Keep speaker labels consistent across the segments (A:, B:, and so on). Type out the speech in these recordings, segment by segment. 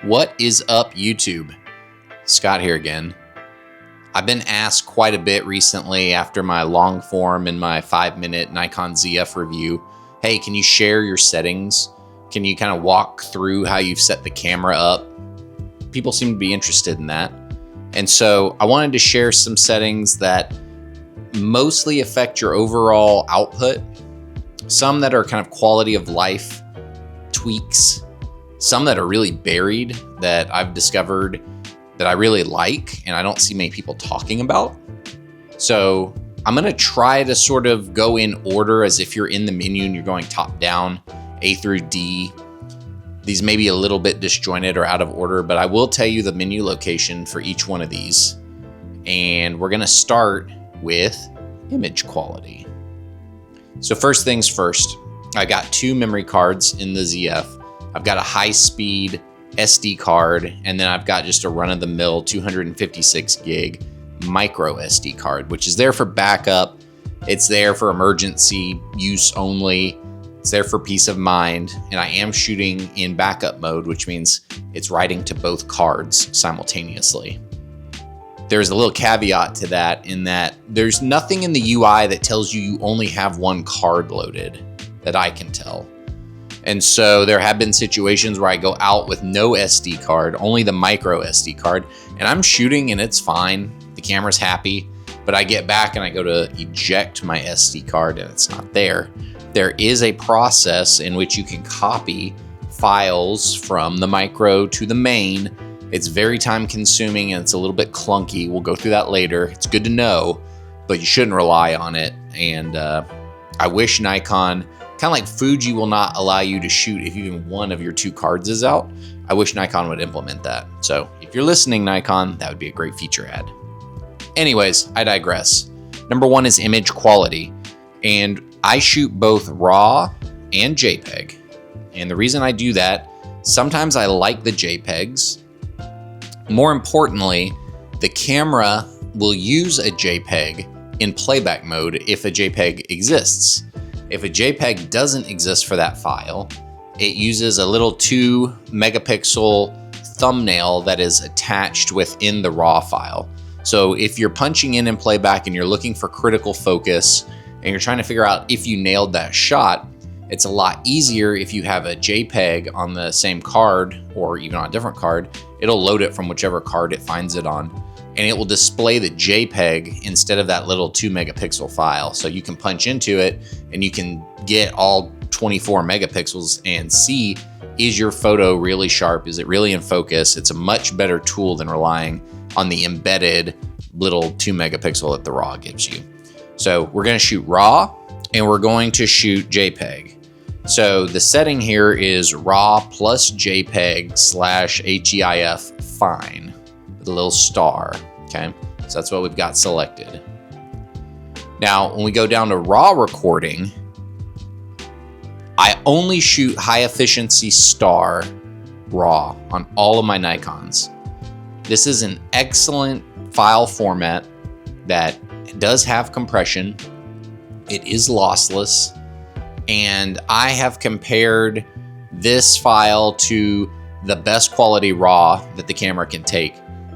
A: What is up, YouTube? Scott here again. I've been asked quite a bit recently after my long form and my 5-minute Nikon ZF review. Hey, can you share your settings? Can you kind of walk through how you've set the camera up? People seem to be interested in that. And so I wanted to share some settings that mostly affect your overall output. Some that are kind of quality of life tweaks. Some that are really buried that I've discovered that I really like and I don't see many people talking about. So I'm gonna try to sort of go in order as if you're in the menu and you're going top down, A through D. These may be a little bit disjointed or out of order, but I will tell you the menu location for each one of these. And we're gonna start with image quality. So first things first, I got 2 memory cards in the ZF. I've got a high-speed SD card, and then I've got just a run-of-the-mill 256 gig micro SD card, which is there for backup. It's there for emergency use only. It's there for peace of mind, and I am shooting in backup mode, which means it's writing to both cards simultaneously. There's a little caveat to that in that there's nothing in the UI that tells you only have one card loaded that I can tell. And so there have been situations where I go out with no SD card, only the micro SD card, and I'm shooting and it's fine. The camera's happy, but I get back and I go to eject my SD card and it's not there. There is a process in which you can copy files from the micro to the main. It's very time consuming and it's a little bit clunky. We'll go through that later. It's good to know, but you shouldn't rely on it. And I wish Nikon, kind of like Fuji will not allow you to shoot if even one of your 2 cards is out. I wish Nikon would implement that. So if you're listening, Nikon, that would be a great feature ad. Anyways, I digress. Number 1 is image quality. And I shoot both RAW and JPEG. And the reason I do that, sometimes I like the JPEGs. More importantly, the camera will use a JPEG in playback mode if a JPEG exists. If a JPEG doesn't exist for that file, it uses a little 2 megapixel thumbnail that is attached within the RAW file. So if you're punching in playback and you're looking for critical focus and you're trying to figure out if you nailed that shot, it's a lot easier if you have a JPEG on the same card or even on a different card. It'll load it from whichever card it finds it on, and it will display the JPEG instead of that little 2 megapixel file. So you can punch into it and you can get all 24 megapixels and see, is your photo really sharp? Is it really in focus? It's a much better tool than relying on the embedded little 2 megapixel that the RAW gives you. So we're gonna shoot RAW and we're going to shoot JPEG. So the setting here is RAW+JPEG /HEIF fine with a little star, okay? So that's what we've got selected. Now, when we go down to RAW recording, I only shoot high efficiency star RAW on all of my Nikons. This is an excellent file format that does have compression. It is lossless. And I have compared this file to the best quality RAW that the camera can take.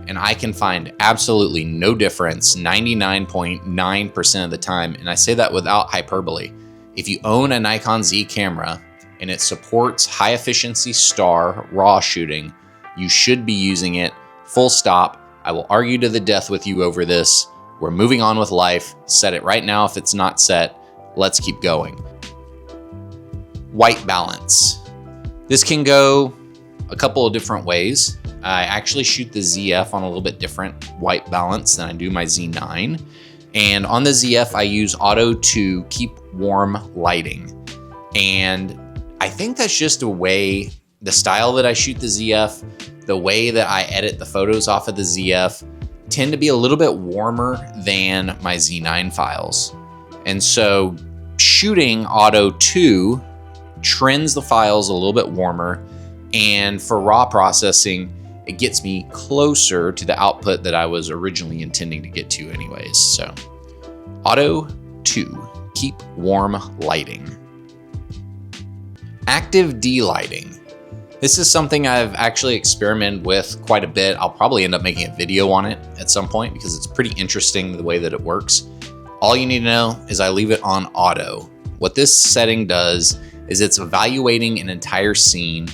A: And I can find absolutely no difference 99.9% of the time. And I say that without hyperbole. If you own a Nikon Z camera and it supports high efficiency star RAW shooting, you should be using it, full stop. I will argue to the death with you over this. We're moving on with life. Set it right now if it's not set. Let's keep going. White balance. This can go a couple of different ways. I actually shoot the ZF on a little bit different white balance than I do my Z9. And on the ZF, I use auto to keep warm lighting. And I think that's just a way, the style that I shoot the ZF, the way that I edit the photos off of the ZF tend to be a little bit warmer than my Z9 files. And so shooting auto 2 trends the files a little bit warmer, and for RAW processing, it gets me closer to the output that I was originally intending to get to anyways. So auto 2, keep warm lighting. Active D lighting. This is something I've actually experimented with quite a bit. I'll probably end up making a video on it at some point because it's pretty interesting the way that it works. All you need to know is I leave it on auto. What this setting does is it's evaluating an entire scene.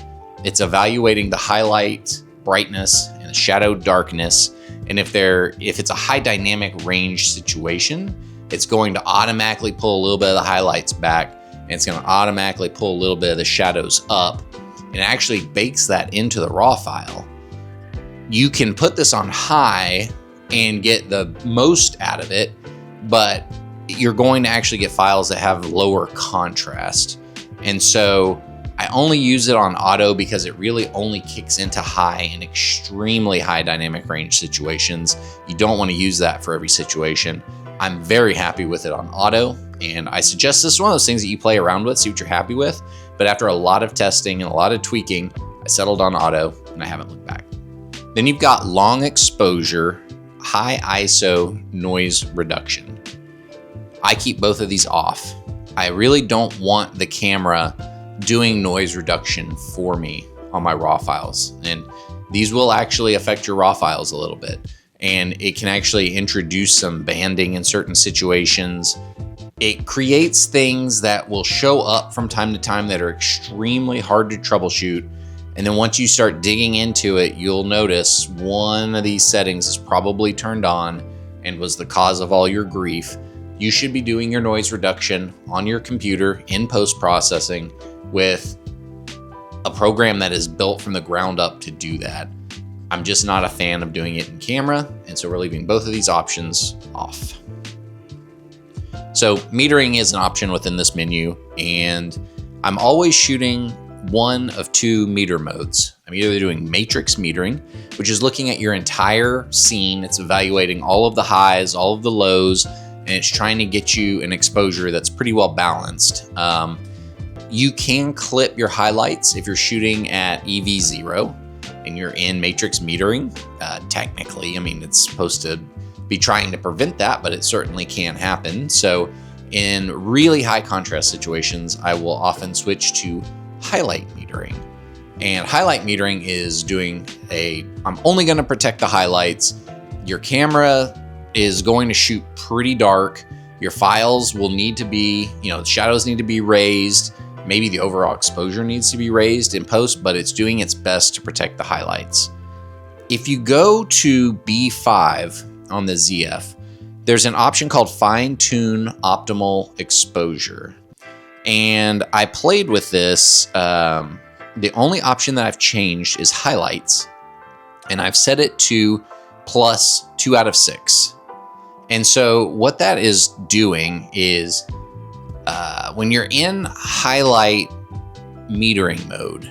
A: It's evaluating the highlight, brightness, and the shadow darkness. And if it's a high dynamic range situation, it's going to automatically pull a little bit of the highlights back, and it's going to automatically pull a little bit of the shadows up, and it actually bakes that into the RAW file. You can put this on high and get the most out of it, but you're going to actually get files that have lower contrast. And so I only use it on auto because it really only kicks into high in extremely high dynamic range situations. You don't want to use that for every situation. I'm very happy with it on auto, and I suggest this is one of those things that you play around with, see what you're happy with. But after a lot of testing and a lot of tweaking, I settled on auto and I haven't looked back. Then you've got long exposure, high ISO noise reduction. I keep both of these off. I really don't want the camera doing noise reduction for me on my RAW files. And these will actually affect your RAW files a little bit. And it can actually introduce some banding in certain situations. It creates things that will show up from time to time that are extremely hard to troubleshoot. And then once you start digging into it, you'll notice one of these settings is probably turned on and was the cause of all your grief. You should be doing your noise reduction on your computer in post-processing with a program that is built from the ground up to do that. I'm just not a fan of doing it in camera, and so we're leaving both of these options off. So metering is an option within this menu, and I'm always shooting one of two meter modes. I'm either doing matrix metering, which is looking at your entire scene. It's evaluating all of the highs, all of the lows, and it's trying to get you an exposure that's pretty well balanced. You can clip your highlights if you're shooting at EV0 and you're in matrix metering. Technically, I mean, it's supposed to be trying to prevent that, but it certainly can happen. So in really high contrast situations, I will often switch to highlight metering. And highlight metering is I'm only gonna protect the highlights. Your camera is going to shoot pretty dark. Your files will need to be, the shadows need to be raised. Maybe the overall exposure needs to be raised in post, but it's doing its best to protect the highlights. If you go to B5 on the ZF, there's an option called Fine Tune Optimal Exposure. And I played with this. The only option that I've changed is highlights. And I've set it to plus 2 out of 6. And so what that is doing is when you're in highlight metering mode,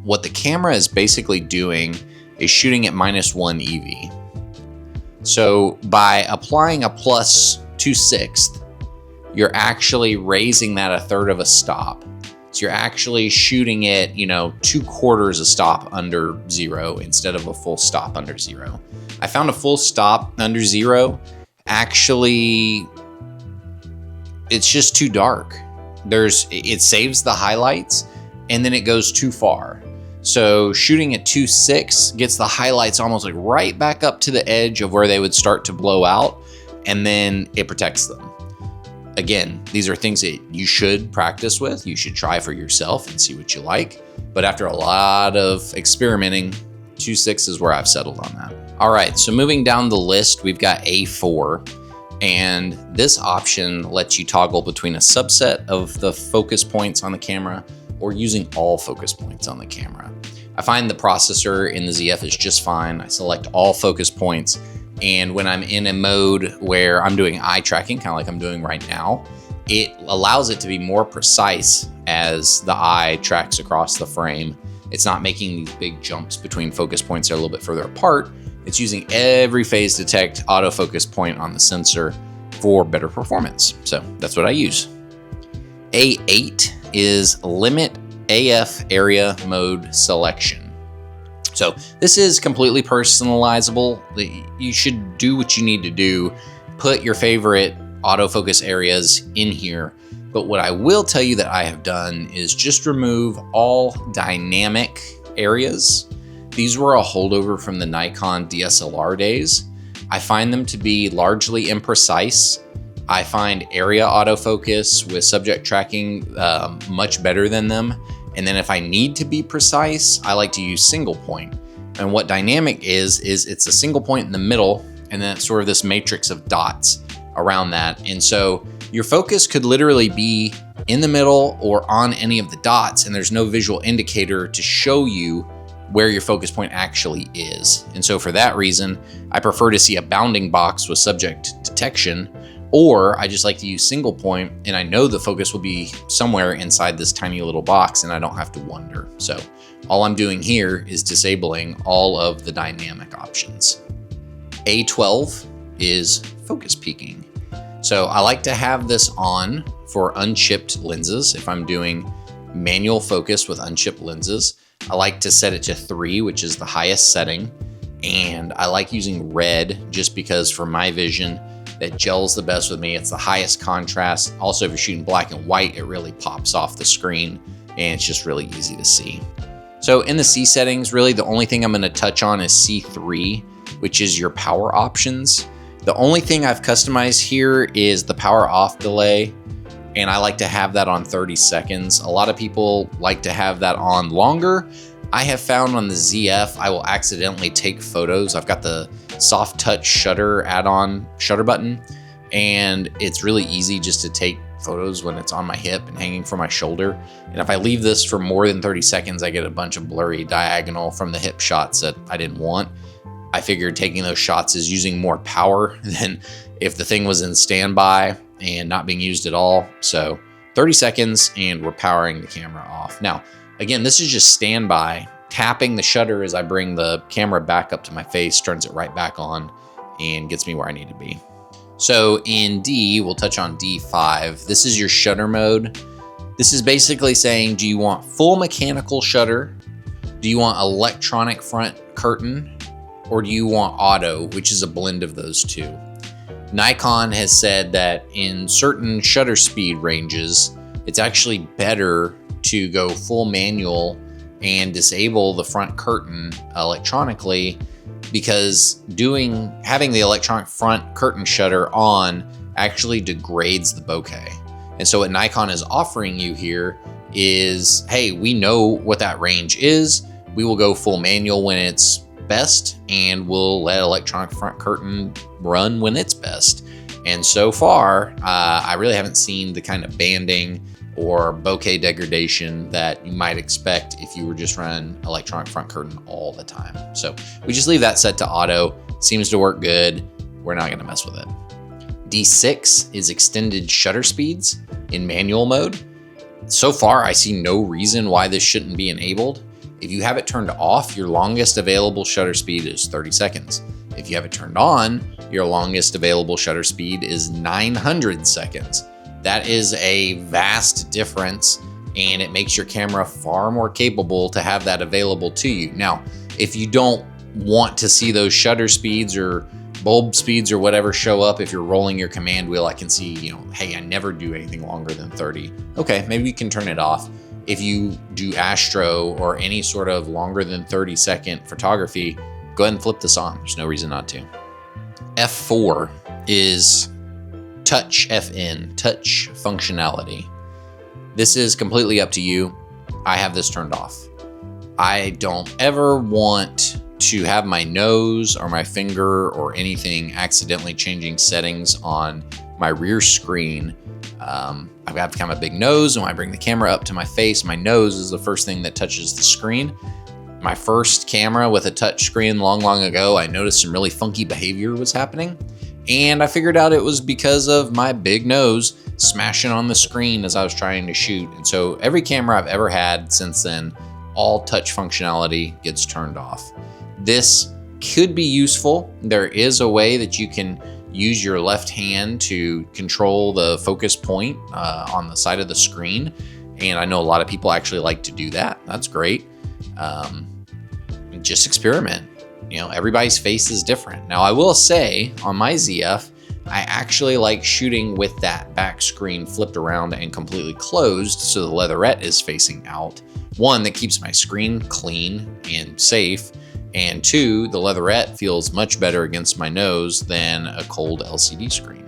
A: what the camera is basically doing is shooting at -1 EV. So by applying a plus 2/6, you're actually raising that 1/3 of a stop. So you're actually shooting it, 2/4 a stop under 0 instead of a full stop under 0. I found a full stop under 0, actually, it's just too dark. It saves the highlights and then it goes too far. So shooting at 2/6 gets the highlights almost like right back up to the edge of where they would start to blow out, and then it protects them. Again, these are things that you should practice with. You should try for yourself and see what you like. But after a lot of experimenting, 2/6 is where I've settled on that. All right, so moving down the list, we've got A4. And this option lets you toggle between a subset of the focus points on the camera or using all focus points on the camera. I find the processor in the ZF is just fine. I select all focus points. And when I'm in a mode where I'm doing eye tracking, kind of like I'm doing right now, it allows it to be more precise as the eye tracks across the frame. It's not making these big jumps between focus points that are a little bit further apart. It's using every phase detect autofocus point on the sensor for better performance. So that's what I use. A8 is limit AF area mode selection. So this is completely personalizable. You should do what you need to do. Put your favorite autofocus areas in here. But what I will tell you that I have done is just remove all dynamic areas. These were a holdover from the Nikon DSLR days. I find them to be largely imprecise. I find area autofocus with subject tracking much better than them. And then if I need to be precise, I like to use single point. And what dynamic is it's a single point in the middle, and then it's sort of this matrix of dots around that. And so your focus could literally be in the middle or on any of the dots, and there's no visual indicator to show you where your focus point actually is. And so for that reason, I prefer to see a bounding box with subject detection, or I just like to use single point, and I know the focus will be somewhere inside this tiny little box and I don't have to wonder. So all I'm doing here is disabling all of the dynamic options. A12 is focus peaking. So I like to have this on for unchipped lenses. If I'm doing manual focus with unchipped lenses, I like to set it to 3, which is the highest setting. And I like using red just because for my vision, that gels the best with me. It's the highest contrast. Also, if you're shooting black and white, it really pops off the screen and it's just really easy to see. So in the C settings, really the only thing I'm gonna touch on is C3, which is your power options. The only thing I've customized here is the power off delay, and I like to have that on 30 seconds. A lot of people like to have that on longer. I have found on the ZF, I will accidentally take photos. I've got the soft touch shutter add-on shutter button, and it's really easy just to take photos when it's on my hip and hanging from my shoulder. And if I leave this for more than 30 seconds, I get a bunch of blurry diagonal from the hip shots that I didn't want. I figured taking those shots is using more power than if the thing was in standby and not being used at all. So 30 seconds and we're powering the camera off. Now, again, this is just standby. Tapping the shutter as I bring the camera back up to my face turns it right back on and gets me where I need to be. So in D, we'll touch on D5. This is your shutter mode. This is basically saying, do you want full mechanical shutter? Do you want electronic front curtain? Or do you want auto, which is a blend of those two? Nikon has said that in certain shutter speed ranges, it's actually better to go full manual and disable the front curtain electronically, because having the electronic front curtain shutter on actually degrades the bokeh. And so what Nikon is offering you here is, hey, we know what that range is. We will go full manual when it's best, and we'll let electronic front curtain run when it's best. And so far, I really haven't seen the kind of banding or bokeh degradation that you might expect if you were just running electronic front curtain all the time. So we just leave that set to auto. Seems to work good. We're not gonna mess with it. D6 is extended shutter speeds in manual mode. So far, I see no reason why this shouldn't be enabled. If you have it turned off, your longest available shutter speed is 30 seconds. If you have it turned on, your longest available shutter speed is 900 seconds. That is a vast difference, and it makes your camera far more capable to have that available to you. Now, if you don't want to see those shutter speeds or bulb speeds or whatever show up, if you're rolling your command wheel, I can see, hey, I never do anything longer than 30. Okay, maybe you can turn it off. If you do astro or any sort of longer than 30-second photography, go ahead and flip this on. There's no reason not to. F4 is touch FN, touch functionality. This is completely up to you. I have this turned off. I don't ever want to have my nose or my finger or anything accidentally changing settings on my rear screen. I've got kind of a big nose, and when I bring the camera up to my face, my nose is the first thing that touches the screen. My first camera with a touch screen long ago, I noticed some really funky behavior was happening, and I figured out it was because of my big nose smashing on the screen as I was trying to shoot. And so every camera I've ever had since then, all touch functionality gets turned off. This could be useful. There is a way that you can use your left hand to control the focus point on the side of the screen. And I know a lot of people actually like to do that. That's great. Just experiment. Everybody's face is different. Now, I will say on my ZF, I actually like shooting with that back screen flipped around and completely closed so the leatherette is facing out. One, that keeps my screen clean and safe, and two, the leatherette feels much better against my nose than a cold LCD screen.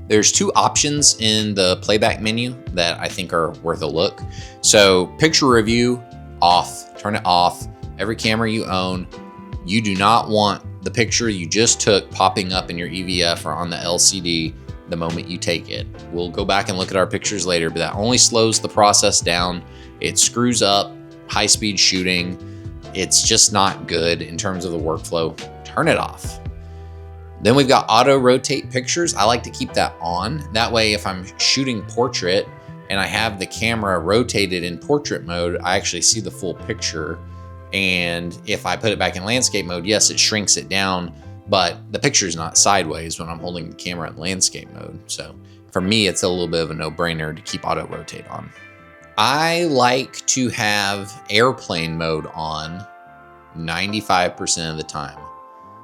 A: There's two options in the playback menu that I think are worth a look. So picture review, off, turn it off. Every camera you own, you do not want the picture you just took popping up in your EVF or on the LCD the moment you take it. We'll go back and look at our pictures later, but that only slows the process down. It screws up high-speed shooting. It's just not good in terms of the workflow. Turn it off. Then we've got auto rotate pictures. I like to keep that on. That way, if I'm shooting portrait and I have the camera rotated in portrait mode, I actually see the full picture. And if I put it back in landscape mode, yes, it shrinks it down, but the picture's not sideways when I'm holding the camera in landscape mode. So for me, it's a little bit of a no-brainer to keep auto rotate on. I like to have airplane mode on 95% of the time.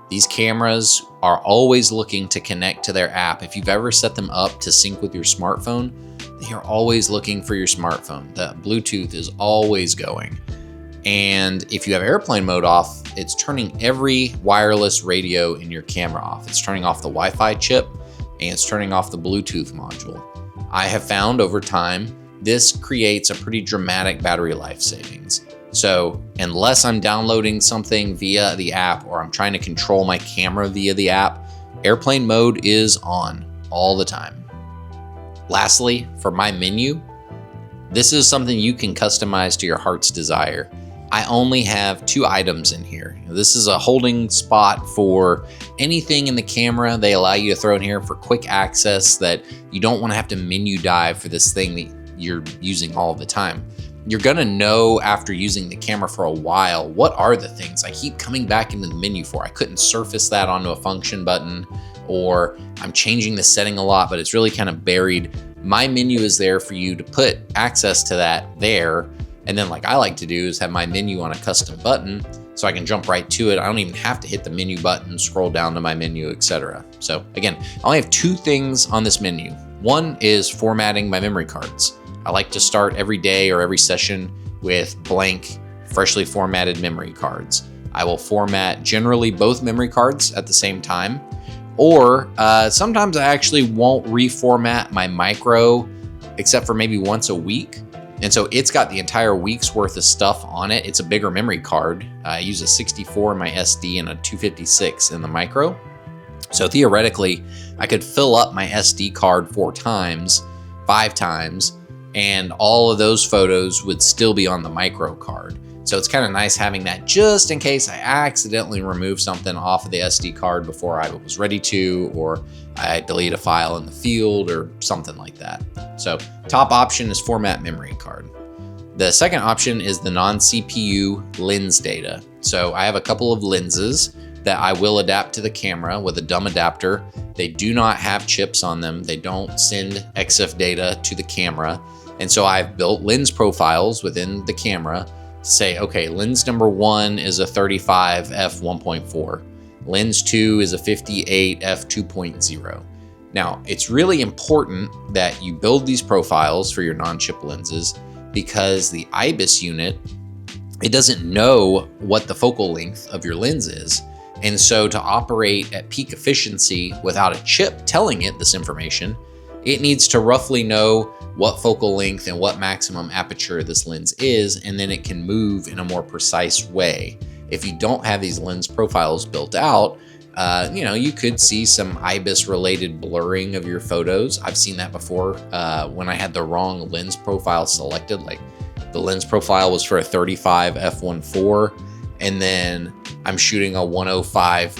A: These cameras are always looking to connect to their app. If you've ever set them up to sync with your smartphone, they are always looking for your smartphone. The Bluetooth is always going. And if you have airplane mode off, it's turning every wireless radio in your camera off. It's turning off the Wi-Fi chip and it's turning off the Bluetooth module. I have found over time, this creates a pretty dramatic battery life savings. So unless I'm downloading something via the app or I'm trying to control my camera via the app, airplane mode is on all the time. Lastly, for my menu, this is something you can customize to your heart's desire. I only have 2 items in here. This is a holding spot for anything in the camera. They allow you to throw in here for quick access that you don't want to have to menu dive for this thing that you're using all the time. You're gonna know after using the camera for a while, what are the things I keep coming back into the menu for? I couldn't surface that onto a function button, or I'm changing the setting a lot, but it's really kind of buried. My menu is there for you to put access to that there. And then like I like to do is have my menu on a custom button so I can jump right to it. I don't even have to hit the menu button, scroll down to my menu, etc. So again, I only have 2 things on this menu. One is formatting my memory cards. I like to start every day or every session with blank, freshly formatted memory cards. I will format generally both memory cards at the same time, or sometimes I actually won't reformat my micro except for maybe once a week. And so it's got the entire week's worth of stuff on it. It's a bigger memory card. I use a 64 in my SD and a 256 in the micro. So theoretically, I could fill up my SD card 4 times, 5 times, and all of those photos would still be on the micro card. So it's kind of nice having that just in case I accidentally remove something off of the SD card before I was ready to, or I delete a file in the field or something like that. So top option is format memory card. The second option is the non-CPU lens data. So I have a couple of lenses that I will adapt to the camera with a dumb adapter. They do not have chips on them. They don't send EXIF data to the camera. And so I've built lens profiles within the camera to say, okay, lens number 1 is a 35 f1.4. Lens 2 is a 58 f2.0. Now, it's really important that you build these profiles for your non-chip lenses because the IBIS unit, it doesn't know what the focal length of your lens is. And so to operate at peak efficiency without a chip telling it this information, it needs to roughly know what focal length and what maximum aperture this lens is, and then it can move in a more precise way. If you don't have these lens profiles built out, you could see some IBIS related blurring of your photos. I've seen that before when I had the wrong lens profile selected. Like the lens profile was for a 35 f1.4, and then I'm shooting a 105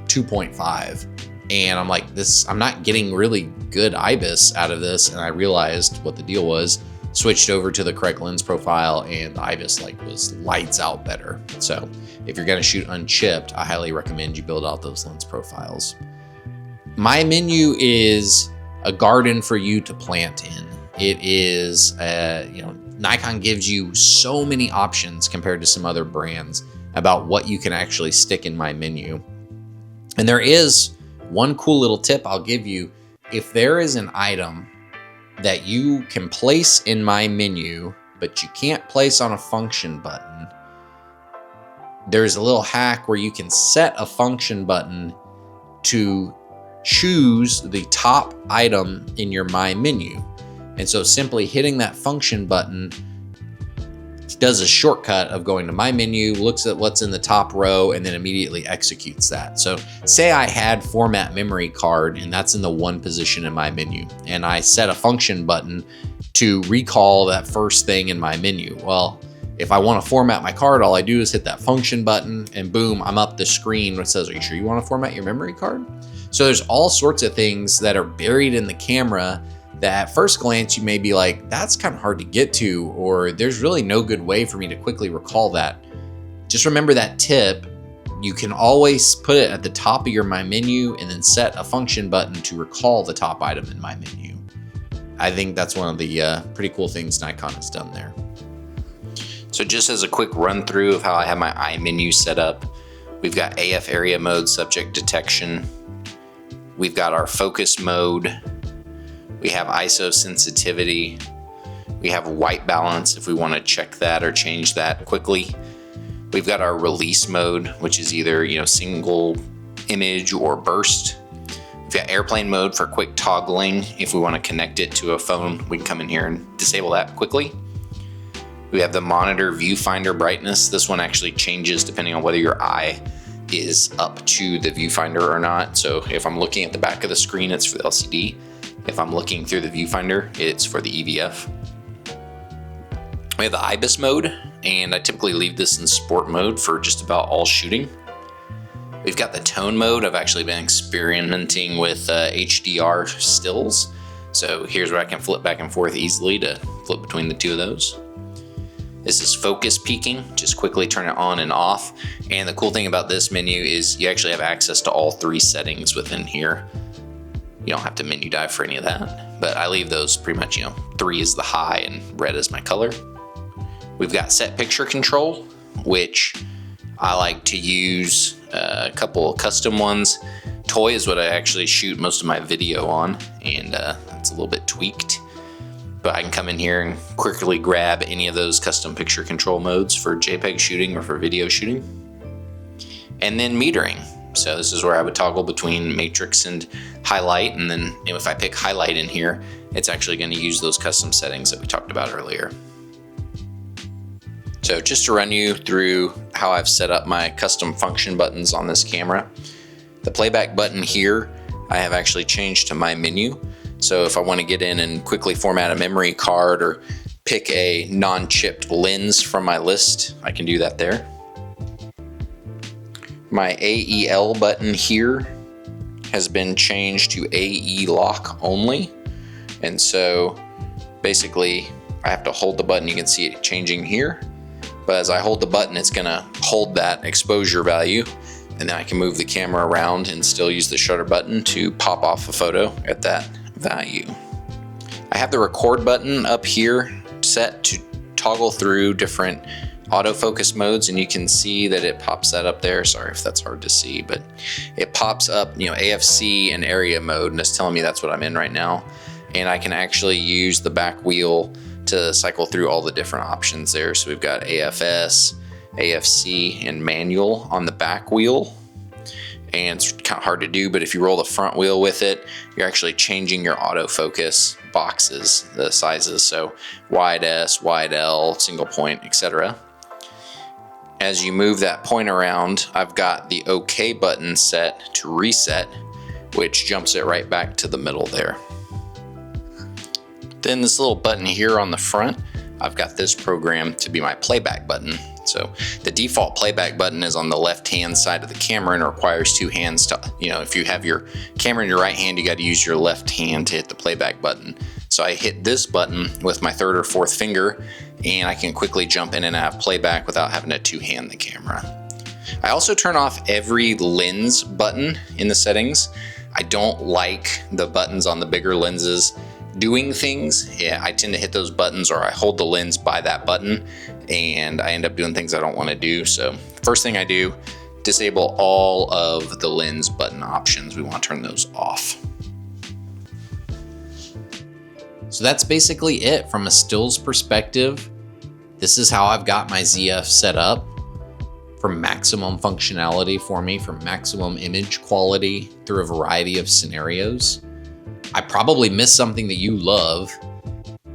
A: 2.5. And I'm like, I'm not getting really good IBIS out of this. And I realized what the deal was, switched over to the correct lens profile, and the IBIS was lights out better. So if you're gonna shoot unchipped, I highly recommend you build out those lens profiles. My menu is a garden for you to plant in. It is, Nikon gives you so many options compared to some other brands about what you can actually stick in my menu. And there is One cool little tip I'll give you, if there is an item that you can place in my menu, but you can't place on a function button, there's a little hack where you can set a function button to choose the top item in your My Menu. And so simply hitting that function button does a shortcut of going to My Menu, looks at what's in the top row, and then immediately executes that. So say I had format memory card and that's in the 1 position in My Menu, and I set a function button to recall that first thing in my menu. Well, if I want to format my card, all I do is hit that function button and boom, I'm up the screen which says, are you sure you want to format your memory card? So there's all sorts of things that are buried in the camera that at first glance you may be like, that's kind of hard to get to, or there's really no good way for me to quickly recall that. Just remember that tip. You can always put it at the top of your My Menu and then set a function button to recall the top item in My Menu. I think that's one of the pretty cool things Nikon has done there. So just as a quick run through of how I have my iMenu set up, we've got AF area mode, subject detection. We've got our focus mode. We have ISO sensitivity. We have white balance if we want to check that or change that quickly. We've got our release mode, which is either, single image or burst. We've got airplane mode for quick toggling. If we want to connect it to a phone, we can come in here and disable that quickly. We have the monitor viewfinder brightness. This one actually changes depending on whether your eye is up to the viewfinder or not. So if I'm looking at the back of the screen, it's for the LCD. If I'm looking through the viewfinder, it's for the EVF. We have the IBIS mode, and I typically leave this in sport mode for just about all shooting. We've got the tone mode. I've actually been experimenting with HDR stills. So here's where I can flip back and forth easily to flip between the two of those. This is focus peaking, just quickly turn it on and off. And the cool thing about this menu is you actually have access to all 3 settings within here. You don't have to menu dive for any of that, but I leave those pretty much, 3 is the high and red is my color. We've got set picture control, which I like to use a couple of custom ones. Toy is what I actually shoot most of my video on, and it's a little bit tweaked. But I can come in here and quickly grab any of those custom picture control modes for JPEG shooting or for video shooting. And then metering. So this is where I would toggle between matrix and highlight. And then if I pick highlight in here, it's actually going to use those custom settings that we talked about earlier. So just to run you through how I've set up my custom function buttons on this camera. The playback button here, I have actually changed to My Menu. So if I want to get in and quickly format a memory card or pick a non-chipped lens from my list, I can do that there. My AEL button here has been changed to AE lock only. And so basically I have to hold the button. You can see it changing here. But as I hold the button, it's gonna hold that exposure value, and then I can move the camera around and still use the shutter button to pop off a photo at that value. I have the record button up here set to toggle through different autofocus modes, and you can see that it pops that up there. Sorry if that's hard to see, but it pops up, AFC and area mode, and it's telling me that's what I'm in right now. And I can actually use the back wheel to cycle through all the different options there. So we've got AFS, AFC, and manual on the back wheel. And it's kind of hard to do, but if you roll the front wheel with it, you're actually changing your autofocus boxes, the sizes. So wide S, wide L, single point, etc. As you move that point around, I've got the OK button set to reset, which jumps it right back to the middle there. Then this little button here on the front, I've got this programmed to be my playback button. So the default playback button is on the left-hand side of the camera and it requires 2 hands to, if you have your camera in your right hand, you got to use your left hand to hit the playback button. So I hit this button with my 3rd or 4th finger, and I can quickly jump in and out of playback without having to 2-hand the camera. I also turn off every lens button in the settings. I don't like the buttons on the bigger lenses doing things. Yeah, I tend to hit those buttons, or I hold the lens by that button and I end up doing things I don't want to do. So first thing I do, disable all of the lens button options. We want to turn those off. So that's basically it from a stills perspective. This is how I've got my ZF set up for maximum functionality for me, for maximum image quality through a variety of scenarios. I probably missed something that you love,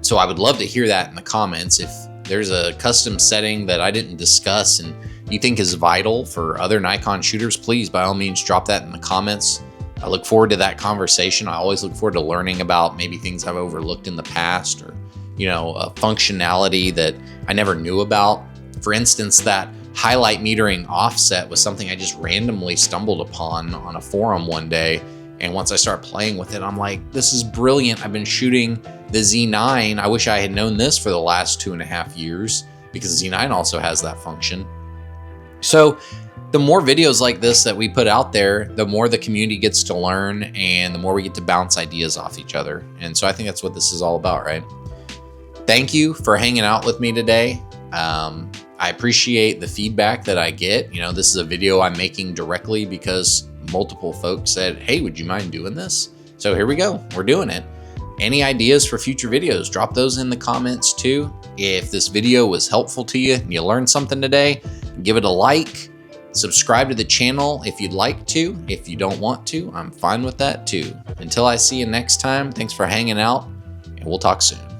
A: so I would love to hear that in the comments. If there's a custom setting that I didn't discuss and you think is vital for other Nikon shooters, please, by all means, drop that in the comments. I look forward to that conversation. I always look forward to learning about maybe things I've overlooked in the past, or, you know, a functionality that I never knew about. For instance, that highlight metering offset was something I just randomly stumbled upon on a forum one day. And once I start playing with it, I'm like, this is brilliant. I've been shooting the Z9. I wish I had known this for the last 2.5 years, because the Z9 also has that function. So the more videos like this that we put out there, the more the community gets to learn and the more we get to bounce ideas off each other. And so I think that's what this is all about, right? Thank you for hanging out with me today. I appreciate the feedback that I get. You know, this is a video I'm making directly because multiple folks said, hey, would you mind doing this? So here we go, we're doing it. Any ideas for future videos, drop those in the comments too. If this video was helpful to you and you learned something today, give it a like, subscribe to the channel if you'd like to. If you don't want to, I'm fine with that too. Until I see you next time, thanks for hanging out, and we'll talk soon.